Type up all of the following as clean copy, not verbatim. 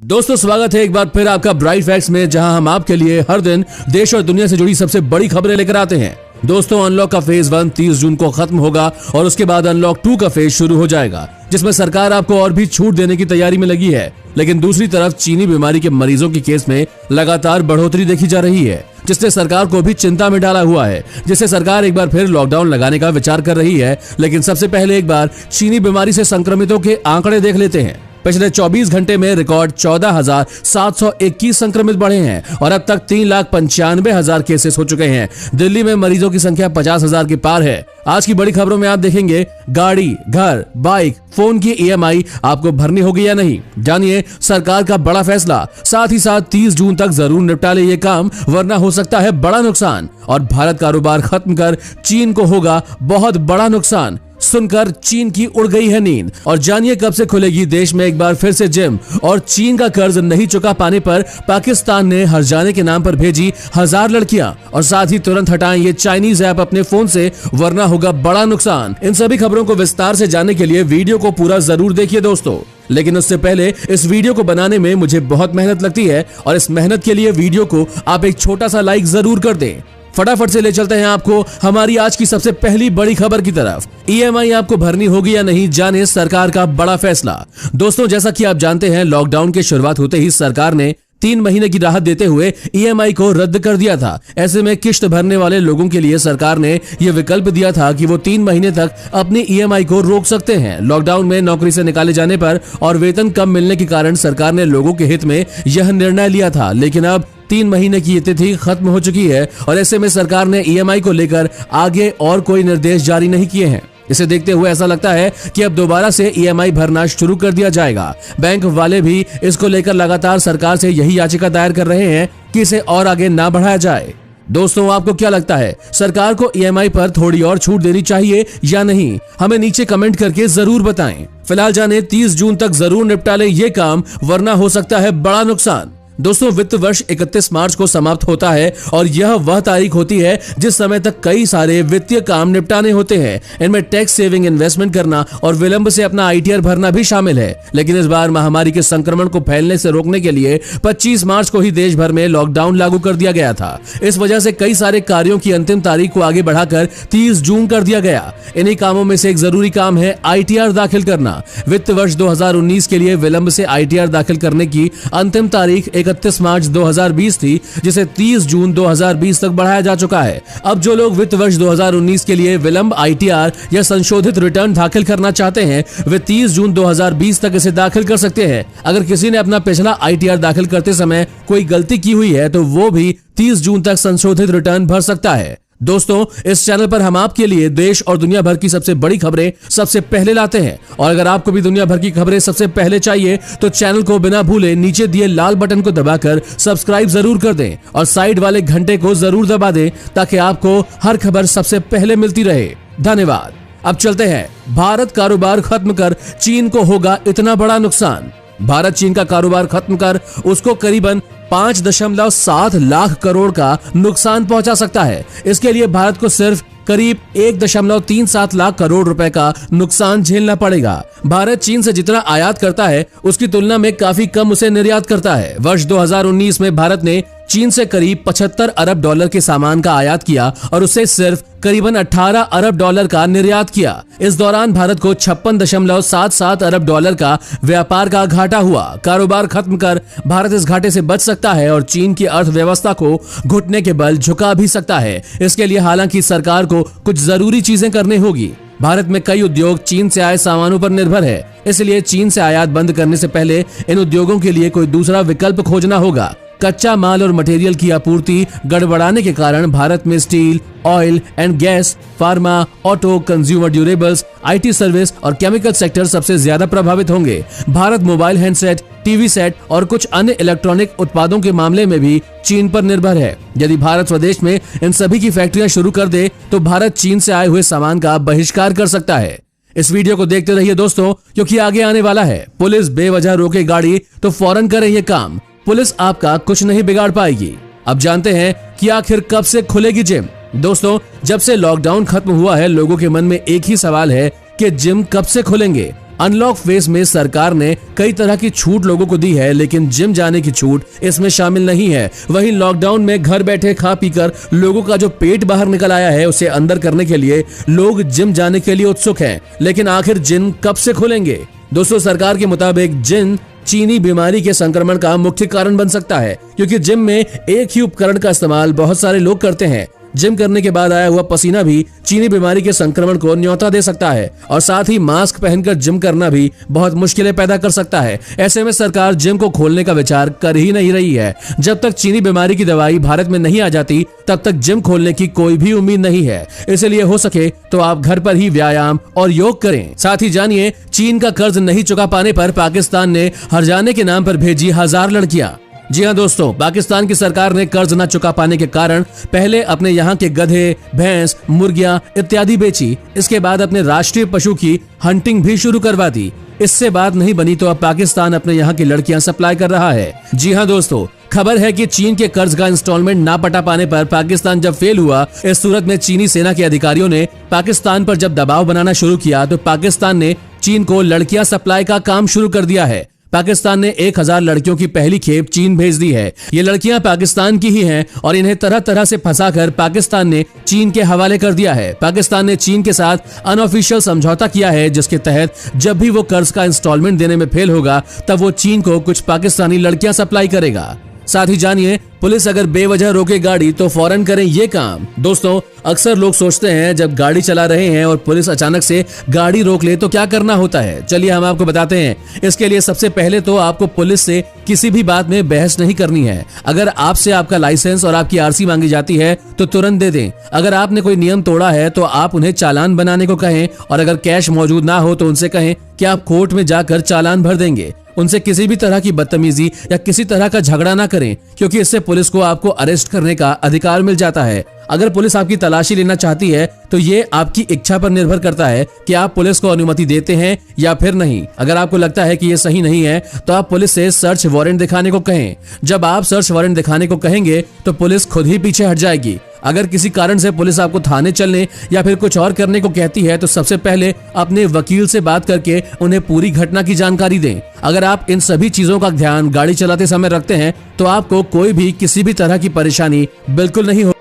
दोस्तों स्वागत है एक बार फिर आपका ब्राइट फैक्ट्स में, जहां हम आपके लिए हर दिन देश और दुनिया से जुड़ी सबसे बड़ी खबरें लेकर आते हैं। दोस्तों अनलॉक का फेज 1 30 जून को खत्म होगा और उसके बाद अनलॉक 2 का फेज शुरू हो जाएगा, जिसमें सरकार आपको और भी छूट देने की तैयारी में लगी है। लेकिन दूसरी तरफ चीनी बीमारी के मरीजों की केस में लगातार बढ़ोतरी देखी जा रही है, जिसने सरकार को भी चिंता में डाला हुआ है, जिससे सरकार एक बार फिर लॉकडाउन लगाने का विचार कर रही है। लेकिन सबसे पहले एक बार चीनी बीमारी से संक्रमितों के आंकड़े देख लेते हैं। पिछले 24 घंटे में रिकॉर्ड 14,721 संक्रमित बढ़े हैं और अब तक 3,95,000 केसेस हो चुके हैं। दिल्ली में मरीजों की संख्या 50,000 के पार है। आज की बड़ी खबरों में आप देखेंगे गाड़ी, घर, बाइक, फोन की EMI आपको भरनी होगी या नहीं। जानिए सरकार का बड़ा फैसला। साथ ही साथ 30 जून तक जरूर निपटा ले ये काम, वरना हो सकता है बड़ा नुकसान। और भारत कारोबार खत्म कर चीन को होगा बहुत बड़ा नुकसान। सुनकर चीन की उड़ गई है नींद। और जानिए कब से खुलेगी देश में एक बार फिर से जिम। और चीन का कर्ज नहीं चुका पाने पर पाकिस्तान ने हर्जाने के नाम पर भेजी 1000 लड़कियां। और साथ ही तुरंत हटाएं ये चाइनीज ऐप अपने फोन से, वरना होगा बड़ा नुकसान। इन सभी खबरों को विस्तार से जानने के लिए वीडियो को पूरा जरूर देखिए दोस्तों। लेकिन उससे पहले इस वीडियो को बनाने में मुझे बहुत मेहनत लगती है और इस मेहनत के लिए वीडियो को आप एक छोटा सा लाइक जरूर कर दें। फटाफट से ले चलते हैं आपको हमारी आज की सबसे पहली बड़ी खबर की तरफ। EMI आपको भरनी होगी या नहीं, जाने सरकार का बड़ा फैसला। दोस्तों जैसा कि आप जानते हैं, लॉकडाउन की शुरुआत होते ही सरकार ने 3 महीने की राहत देते हुए EMI को रद्द कर दिया था। ऐसे में किश्त भरने वाले लोगों के लिए सरकार ने यह विकल्प दिया था कि वो 3 महीने तक अपनी EMI को रोक सकते हैं। लॉकडाउन में नौकरी से निकाले जाने पर और वेतन कम मिलने के कारण सरकार ने लोगों के हित में यह निर्णय लिया था। लेकिन अब 3 महीने की तिथि खत्म हो चुकी है और ऐसे में सरकार ने EMI को लेकर आगे और कोई निर्देश जारी नहीं किए हैं। इसे देखते हुए ऐसा लगता है कि अब दोबारा से EMI भरना शुरू कर दिया जाएगा। बैंक वाले भी इसको लेकर लगातार सरकार से यही याचिका दायर कर रहे हैं कि इसे और आगे ना बढ़ाया जाए। दोस्तों आपको क्या लगता है, सरकार को EMI पर थोड़ी और छूट देनी चाहिए या नहीं? हमें नीचे कमेंट करके जरूर बताएं। फिलहाल जाने 30 जून तक जरूर निपटा ले ये काम, वरना हो सकता है बड़ा नुकसान। दोस्तों वित्त वर्ष 31 मार्च को समाप्त होता है और यह वह तारीख होती है जिस समय तक कई सारे वित्तीय काम निपटाने होते हैं। इनमें टैक्स सेविंग, इन्वेस्टमेंट करना और विलंब से अपना ITR भरना भी शामिल है। लेकिन इस बार महामारी के संक्रमण को फैलने से रोकने के लिए 25 मार्च को ही देश भर में लॉकडाउन लागू कर दिया गया था। इस वजह से कई सारे कार्यों की अंतिम तारीख को आगे बढ़ाकर 30 जून कर दिया गया। इन्हीं कामों में से एक जरूरी काम है ITR दाखिल करना। वित्त वर्ष 2019 के लिए विलंब से ITR दाखिल करने की अंतिम तारीख 31 मार्च 2020 थी, जिसे 30 जून 2020 तक बढ़ाया जा चुका है। अब जो लोग वित्त वर्ष 2019 के लिए विलंब ITR या संशोधित रिटर्न दाखिल करना चाहते हैं, वे 30 जून 2020 तक इसे दाखिल कर सकते हैं। अगर किसी ने अपना पिछला ITR दाखिल करते समय कोई गलती की हुई है तो वो भी 30 जून तक संशोधित रिटर्न भर सकता है। दोस्तों इस चैनल पर हम आपके लिए देश और दुनिया भर की सबसे बड़ी खबरें सबसे पहले लाते हैं। और अगर आपको भी दुनिया भर की खबरें सबसे पहले चाहिए तो चैनल को बिना भूले नीचे दिए लाल बटन को दबाकर सब्सक्राइब जरूर कर दें और साइड वाले घंटे को जरूर दबा दें, ताकि आपको हर खबर सबसे पहले मिलती रहे। धन्यवाद। अब चलते हैं, भारत कारोबार खत्म कर चीन को होगा इतना बड़ा नुकसान। भारत चीन का कारोबार खत्म कर उसको करीबन 5.7 लाख करोड़ का नुकसान पहुंचा सकता है। इसके लिए भारत को सिर्फ करीब 1.37 लाख करोड़ रुपए का नुकसान झेलना पड़ेगा। भारत चीन से जितना आयात करता है उसकी तुलना में काफी कम उसे निर्यात करता है। वर्ष 2019 में भारत ने चीन से करीब 75 अरब डॉलर के सामान का आयात किया और उससे सिर्फ करीबन 18 अरब डॉलर का निर्यात किया। इस दौरान भारत को 56.77 अरब डॉलर का व्यापार का घाटा हुआ। कारोबार खत्म कर भारत इस घाटे से बच सकता है और चीन की अर्थव्यवस्था को घुटने के बल झुका भी सकता है। इसके लिए हालांकि सरकार को कुछ जरूरी चीजें करनी होगी। भारत में कई उद्योग चीन से आए सामानों पर निर्भर है, इसलिए चीन से आयात बंद करने से पहले इन उद्योगों के लिए कोई दूसरा विकल्प खोजना होगा। कच्चा माल और मटेरियल की आपूर्ति गड़बड़ाने के कारण भारत में steel, oil and gas, pharma, auto, consumer durables, IT service और केमिकल सेक्टर सबसे ज्यादा प्रभावित होंगे। Bharat mobile handset, TV set और कुछ अन्य इलेक्ट्रॉनिक उत्पादों के मामले में भी चीन पर निर्भर है। यदि भारत स्वदेश में इन सभी की फैक्ट्रियां शुरू कर दे तो भारत चीन से आए हुए सामान का बहिष्कार कर सकता है। इस वीडियो को देखते रहिए दोस्तों, क्योंकि आगे आने वाला है। पुलिस बेवजह रोके गाड़ी तो फौरन करे ये काम। पुलिस आपका कुछ नहीं बिगाड़ पाएगी। अब जानते हैं कि आखिर कब से खुलेगी जिम। दोस्तों जब से लॉकडाउन खत्म हुआ है, लोगों के मन में एक ही सवाल है कि जिम कब से खुलेंगे। अनलॉक फेज में सरकार ने कई तरह की छूट लोगों को दी है, लेकिन जिम जाने की छूट इसमें शामिल नहीं है। वहीं लॉकडाउन में घर बैठे खा पीकर लोगों का जो पेट बाहर निकल आया है उसे अंदर करने के लिए लोग जिम जाने के लिए उत्सुक हैं। लेकिन आखिर जिम कब से खुलेंगे? दोस्तों, सरकार के मुताबिक जिम चीनी बीमारी के संक्रमण का मुख्य कारण बन सकता है, क्योंकि जिम में एक ही उपकरण का इस्तेमाल बहुत सारे लोग करते हैं। जिम करने के बाद आया हुआ पसीना भी चीनी बीमारी के संक्रमण को न्योता दे सकता है और साथ ही मास्क पहनकर जिम करना भी बहुत मुश्किलें पैदा कर सकता है। ऐसे में सरकार जिम को खोलने का विचार कर ही नहीं रही है। जब तक चीनी बीमारी की दवाई भारत में नहीं आ जाती तब तक जिम खोलने की कोई भी उम्मीद नहीं है। इसलिए हो सके तो आप घर पर ही व्यायाम और योग करें। साथ ही जानिए, चीन का कर्ज नहीं चुका पाने पर पाकिस्तान ने हरजाने के नाम पर भेजी 1000 लड़कियां। जी हाँ दोस्तों, पाकिस्तान की सरकार ने कर्ज न चुका पाने के कारण पहले अपने यहाँ के गधे, भैंस, मुर्गियां इत्यादि बेची। इसके बाद अपने राष्ट्रीय पशु की हंटिंग भी शुरू करवा दी। इससे बात नहीं बनी तो अब पाकिस्तान अपने यहाँ की लड़कियां सप्लाई कर रहा है। जी हाँ दोस्तों, खबर है कि चीन के कर्ज का इंस्टॉलमेंट ना पटा पाने पर पाकिस्तान जब फेल हुआ, इस सूरत में चीनी सेना के अधिकारियों ने पाकिस्तान पर जब दबाव बनाना शुरू किया तो पाकिस्तान ने चीन को लड़कियां सप्लाई का काम शुरू कर दिया है। पाकिस्तान ने 1000 लड़कियों की पहली खेप चीन भेज दी है। ये लड़कियां पाकिस्तान की ही हैं और इन्हें तरह तरह से फंसाकर पाकिस्तान ने चीन के हवाले कर दिया है। पाकिस्तान ने चीन के साथ अनऑफिशियल समझौता किया है, जिसके तहत जब भी वो कर्ज का इंस्टॉलमेंट देने में फेल होगा तब वो चीन को कुछ पाकिस्तानी लड़कियां सप्लाई करेगा। साथ ही जानिए, पुलिस अगर बेवजह रोके गाड़ी तो फौरन करें ये काम। दोस्तों, अक्सर लोग सोचते हैं जब गाड़ी चला रहे हैं और पुलिस अचानक से गाड़ी रोक ले तो क्या करना होता है। चलिए हम आपको बताते हैं। इसके लिए सबसे पहले तो आपको पुलिस से किसी भी बात में बहस नहीं करनी है। अगर आपसे आपका लाइसेंस और आपकी आरसी मांगी जाती है तो तुरंत दे दें। अगर आपने कोई नियम तोड़ा है तो आप उन्हें चालान बनाने को कहें और अगर कैश मौजूद ना हो तो उनसे कहें कि आप कोर्ट में जाकर चालान भर देंगे। उनसे किसी भी तरह की बदतमीजी या किसी तरह का झगड़ा ना करें, क्योंकि इससे पुलिस को आपको अरेस्ट करने का अधिकार मिल जाता है। अगर पुलिस आपकी तलाशी लेना चाहती है तो ये आपकी इच्छा पर निर्भर करता है कि आप पुलिस को अनुमति देते हैं या फिर नहीं। अगर आपको लगता है कि ये सही नहीं है तो आप पुलिस से सर्च वारंट दिखाने को कहें। जब आप सर्च वारंट दिखाने को कहेंगे तो पुलिस खुद ही पीछे हट जाएगी। अगर किसी कारण से पुलिस आपको थाने चलने या फिर कुछ और करने को कहती है तो सबसे पहले अपने वकील से बात करके उन्हें पूरी घटना की जानकारी दें। अगर आप इन सभी चीजों का ध्यान गाड़ी चलाते समय रखते हैं तो आपको कोई भी किसी भी तरह की परेशानी बिल्कुल नहीं हो।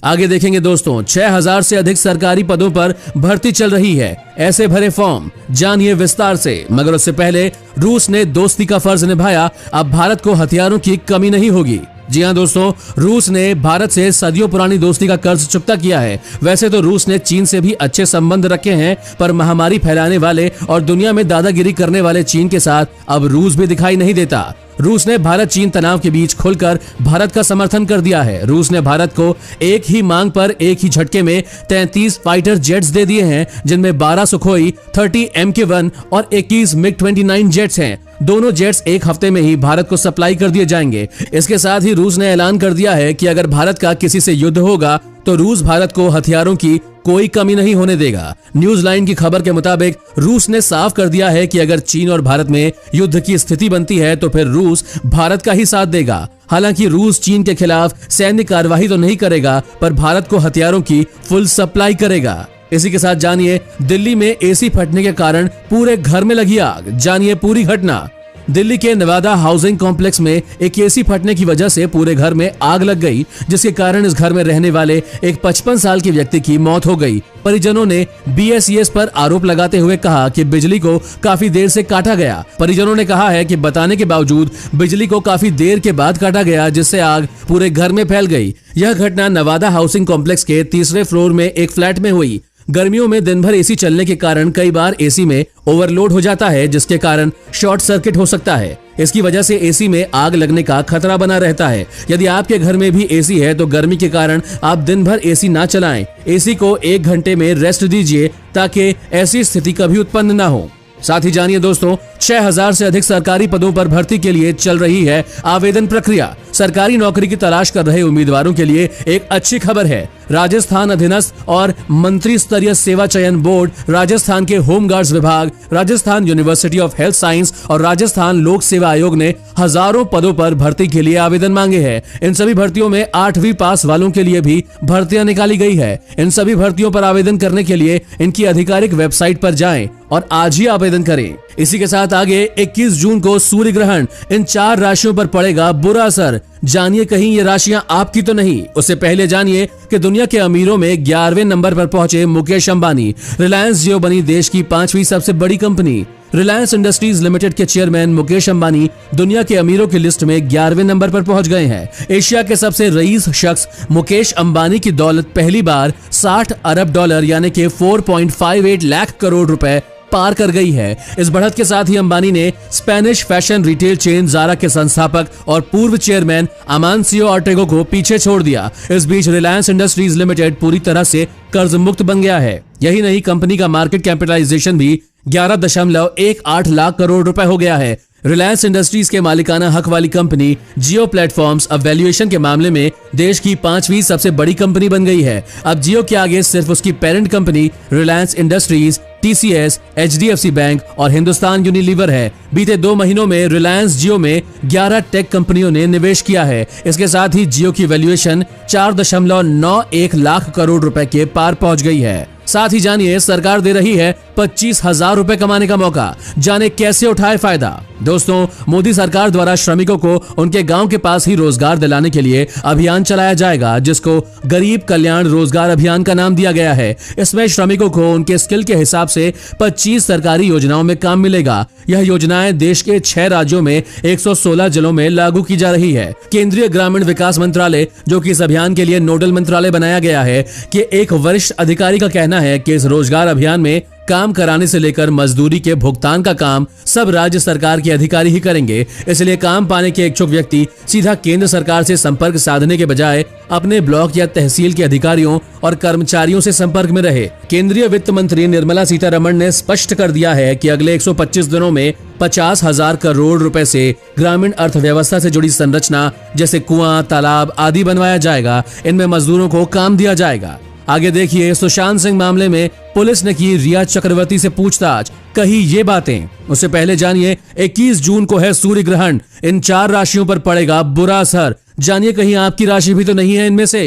आगे देखेंगे दोस्तों, 6000 से अधिक सरकारी पदों पर भर्ती चल रही है। ऐसे भरे फॉर्म, जानिए विस्तार से। मगर उससे पहले रूस ने दोस्ती का फर्ज निभाया, अब भारत को हथियारों की कमी नहीं होगी। जी हाँ दोस्तों, रूस ने भारत से सदियों पुरानी दोस्ती का कर्ज चुकता किया है। वैसे तो रूस ने चीन से भी अच्छे संबंध रखे हैं, पर महामारी फैलाने वाले और दुनिया में दादागिरी करने वाले चीन के साथ अब रूस भी दिखाई नहीं देता। रूस ने भारत चीन तनाव के बीच खुलकर भारत का समर्थन कर दिया है। रूस ने भारत को एक ही मांग पर एक ही झटके में 33 फाइटर जेट्स दे दिए हैं, जिनमें 12 सुखोई, 30 MK1 और 21 MiG-29 जेट्स हैं। दोनों जेट्स एक हफ्ते में ही भारत को सप्लाई कर दिए जाएंगे। इसके साथ ही रूस ने ऐलान कर दिया है कि अगर भारत का किसी से युद्ध होगा तो रूस भारत को हथियारों की कोई कमी नहीं होने देगा। न्यूज लाइन की खबर के मुताबिक रूस ने साफ कर दिया है कि अगर चीन और भारत में युद्ध की स्थिति बनती है तो फिर रूस भारत का ही साथ देगा। हालांकि रूस चीन के खिलाफ सैन्य कार्रवाई तो नहीं करेगा, पर भारत को हथियारों की फुल सप्लाई करेगा। इसी के साथ जानिए, दिल्ली में एसी फटने के कारण पूरे घर में लगी आग। जानिए पूरी घटना। दिल्ली के नवादा हाउसिंग कॉम्प्लेक्स में एक एसी फटने की वजह से पूरे घर में आग लग गई, जिसके कारण इस घर में रहने वाले एक 55 साल के व्यक्ति की मौत हो गई। परिजनों ने BSES पर आरोप लगाते हुए कहा कि बिजली को काफी देर से काटा गया। परिजनों ने कहा है कि बताने के बावजूद बिजली को काफी देर के बाद काटा गया, जिससे आग पूरे घर में फैल गई। यह घटना नवादा हाउसिंग कॉम्प्लेक्स के 3रे फ्लोर में एक फ्लैट में हुई। गर्मियों में दिन भर एसी चलने के कारण कई बार एसी में ओवरलोड हो जाता है, जिसके कारण शॉर्ट सर्किट हो सकता है। इसकी वजह से एसी में आग लगने का खतरा बना रहता है। यदि आपके घर में भी एसी है तो गर्मी के कारण आप दिन भर एसी ना चलाएं। एसी को 1 घंटे में रेस्ट दीजिए ताकि ऐसी स्थिति कभी उत्पन्न ना हो। साथ ही जानिए दोस्तों, 6000 से अधिक सरकारी पदों पर भर्ती के लिए चल रही है आवेदन प्रक्रिया। सरकारी नौकरी की तलाश कर रहे उम्मीदवारों के लिए एक अच्छी खबर है। राजस्थान अधीनस्थ और मंत्री स्तरीय सेवा चयन बोर्ड, राजस्थान के होमगार्ड्स विभाग, Rajasthan university of health science और राजस्थान लोक सेवा आयोग ने हजारों पदों पर भर्ती के लिए आवेदन मांगे हैं। इन सभी भर्तियों में 8वीं पास वालों के लिए भी भर्तियां निकाली गई है। इन सभी भर्तियों पर आवेदन करने के लिए इनकी आधिकारिक वेबसाइट पर जाएं और आज ही आवेदन करें। इसी के साथ आगे 21 जून को सूर्य ग्रहण, इन 4 राशियों पर पड़ेगा बुरा असर। जानिए कहीं ये राशियां आपकी तो नहीं। उससे पहले जानिए कि दुनिया के अमीरों में 11वें नंबर पर पहुंचे मुकेश अंबानी। रिलायंस जियो बनी देश की 5वीं सबसे बड़ी कंपनी। रिलायंस इंडस्ट्रीज लिमिटेड के चेयरमैन मुकेश अंबानी दुनिया के अमीरों की लिस्ट में 11वें नंबर पर पहुंच गए हैं। एशिया के सबसे रईस शख्स मुकेश अंबानी की दौलत पहली बार 60 अरब डॉलर यानी कि 4.58 लाख करोड़ रुपए पार कर गई है। इस बढ़त के साथ ही अंबानी ने Spanish fashion retail chain Zara के संस्थापक और पूर्व चेयरमैन अमानसियो ऑर्टेगो को पीछे छोड़ दिया। इस बीच रिलायंस इंडस्ट्रीज लिमिटेड पूरी तरह से कर्ज मुक्त बन गया है। यही नहीं, कंपनी का मार्केट कैपिटलाइजेशन भी 11.18 लाख करोड़ रुपए हो गया है। रिलायंस इंडस्ट्रीज के मालिकाना हक वाली कंपनी जियो प्लेटफॉर्म्स अब वैल्यूएशन के मामले में देश की 5वीं सबसे बड़ी कंपनी बन गई है। अब जियो के आगे सिर्फ उसकी parent company Reliance industries, TCS, HDFC bank और हिंदुस्तान यूनिलीवर है। बीते 2 महीनों में रिलायंस जियो में 11 टेक कंपनियों ने निवेश किया है। इसके साथ ही जियो की वैल्यूएशन 4.91 लाख करोड़ रुपए के पार पहुंच गई है। साथ ही जानिए सरकार दे रही है 25,000 रुपए कमाने का मौका। जाने कैसे उठाए फायदा। दोस्तों, मोदी सरकार द्वारा श्रमिकों को उनके गांव के पास ही रोजगार दिलाने के लिए अभियान चलाया जाएगा, जिसको गरीब कल्याण रोजगार अभियान का नाम दिया गया है। इसमें श्रमिकों को उनके स्किल के हिसाब से 25 सरकारी योजनाओं में काम मिलेगा। यह योजनाएं देश के 6 राज्यों में 116 जिलों में लागू की जा रही है। केंद्रीय ग्रामीण विकास मंत्रालय, जो कि इस अभियान के लिए नोडल मंत्रालय बनाया गया है, कि एक वरिष्ठ अधिकारी का कहना है कि इस रोजगार अभियान में काम कराने से लेकर मजदूरी के भुगतान का काम सब राज्य सरकार के अधिकारी ही करेंगे। इसलिए काम पाने के इच्छुक व्यक्ति सीधा केंद्र सरकार से संपर्क साधने के बजाय अपने ब्लॉक या तहसील के अधिकारियों और कर्मचारियों से संपर्क में रहे। केंद्रीय वित्त मंत्री निर्मला सीतारमण ने स्पष्ट कर दिया है कि अगले 125 दिनों में 50,000 करोड़ रुपए से ग्रामीण अर्थव्यवस्था से जुड़ी संरचना जैसे कुआं, तालाब आदि बनवाया जाएगा। इनमें मजदूरों को काम दिया जाएगा। आगे देखिए, सुशांत सिंह मामले में पुलिस ने की रिया चक्रवर्ती से पूछताछ, कही ये बातें। उससे पहले जानिए 21 जून को है सूर्य ग्रहण, इन 4 राशियों पर पड़ेगा बुरा असर। जानिए कहीं आपकी राशि भी तो नहीं है इनमें से।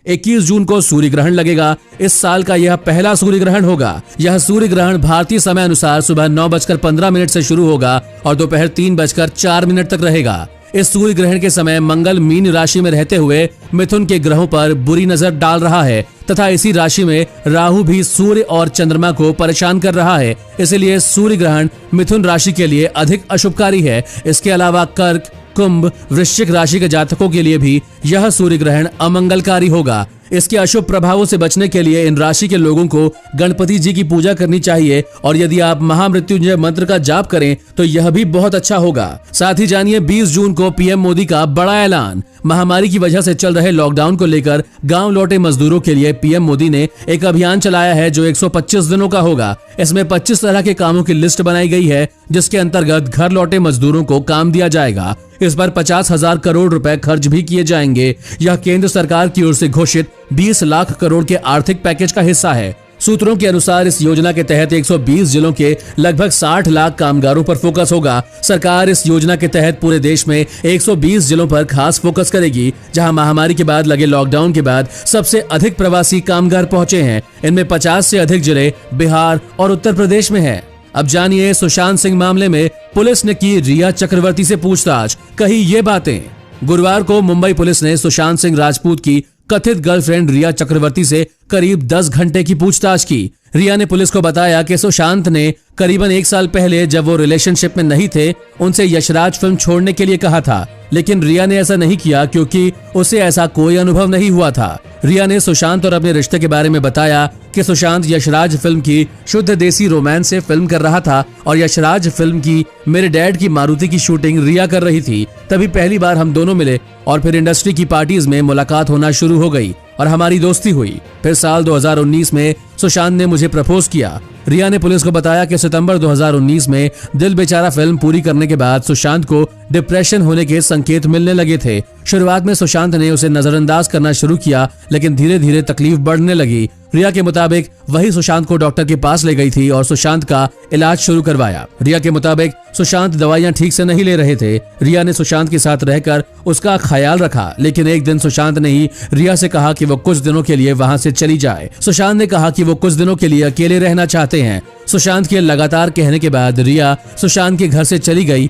21 जून को सूर्य ग्रहण लगेगा। इस साल का यह पहला सूर्य ग्रहण होगा। यह सूर्य ग्रहण भारतीय समय अनुसार सुबह 9:15 से शुरू होगा और दोपहर 3:04 तक रहेगा। इस सूर्य ग्रहण के समय मंगल मीन राशि में रहते हुए मिथुन के ग्रहों पर बुरी नजर डाल रहा है तथा इसी राशि में राहु भी सूर्य और चंद्रमा को परेशान कर रहा है। इसलिए सूर्य ग्रहण मिथुन राशि के लिए अधिक अशुभकारी है। इसके अलावा कर्क, कुंभ, वृश्चिक राशि के जातकों के लिए भी यह सूर्य ग्रहण अमंगलकारी होगा। इसके अशुभ प्रभावों से बचने के लिए इन राशि के लोगों को गणपति जी की पूजा करनी चाहिए और यदि आप महामृत्युंजय मंत्र का जाप करें तो यह भी बहुत अच्छा होगा। साथ ही जानिए 20 जून को पीएम मोदी का बड़ा ऐलान। महामारी की वजह से चल रहे लॉकडाउन को लेकर गांव लौटे मजदूरों के लिए पीएम मोदी ने एक अभियान चलाया है जो 125 दिनों का होगा। इसमें 25 तरह के कामों की लिस्ट बनाई गई है जिसके अंतर्गत घर लौटे मजदूरों को काम दिया जाएगा। इस पर 50,000 करोड़ रुपए खर्च भी किए जाएंगे। यह केंद्र सरकार की ओर से घोषित 20 लाख करोड़ के आर्थिक पैकेज का हिस्सा है। सूत्रों के अनुसार इस योजना के तहत 120 जिलों के लगभग 60 लाख कामगारों पर फोकस होगा। सरकार इस योजना के तहत पूरे देश में 120 जिलों पर खास फोकस करेगी जहां महामारी के बाद लगे लॉकडाउन के बाद सबसे अधिक प्रवासी कामगार पहुंचे हैं। इनमें 50 से अधिक जिले बिहार और उत्तर प्रदेश में हैं। अब जानिए सुशांत सिंह मामले में पुलिस ने की रिया चक्रवर्ती से पूछताछ, कही ये बातें। गुरुवार को मुंबई पुलिस ने सुशांत सिंह राजपूत की कथित गर्लफ्रेंड रिया चक्रवर्ती से करीब 10 घंटे की पूछताछ की। रिया ने पुलिस को बताया कि सुशांत ने करीबन 1 साल पहले जब वो रिलेशनशिप में नहीं थे उनसे यशराज फिल्म छोड़ने के लिए कहा था, लेकिन रिया ने ऐसा नहीं किया क्योंकि उसे ऐसा कोई अनुभव नहीं हुआ था। रिया ने सुशांत और अपने रिश्ते के बारे में बताया कि सुशांत यशराज फिल्म की शुद्ध देसी रोमांस से फिल्म कर रहा था और यशराज फिल्म की मेरे डैड की मारुति की शूटिंग रिया कर रही थी। तभी पहली बार हम दोनों मिले और फिर इंडस्ट्री की पार्टीज में मुलाकात होना शुरू हो गई और हमारी दोस्ती हुई। फिर साल 2019 में सुशांत ने मुझे प्रपोज किया। रिया ने पुलिस को बताया कि सितंबर 2019 में दिल बेचारा फिल्म पूरी करने के बाद सुशांत को डिप्रेशन होने के संकेत मिलने लगे थे। शुरुआत में सुशांत ने उसे नजरअंदाज करना शुरू किया, लेकिन धीरे धीरे तकलीफ बढ़ने लगी। रिया के मुताबिक वही सुशांत को डॉक्टर के पास ले गई थी और सुशांत का इलाज शुरू करवाया। रिया के मुताबिक सुशांत दवाइयां ठीक से नहीं ले रहे थे। रिया ने सुशांत के साथ रहकर उसका ख्याल रखा, लेकिन एक दिन सुशांत ने ही रिया से कहा कि वो कुछ दिनों के लिए वहां से चली जाए। सुशांत ने कहा कि वो कुछ दिनों के लिए अकेले रहना चाहते हैं। सुशांत के लगातार कहने के बाद रिया सुशांत के घर से चली गई।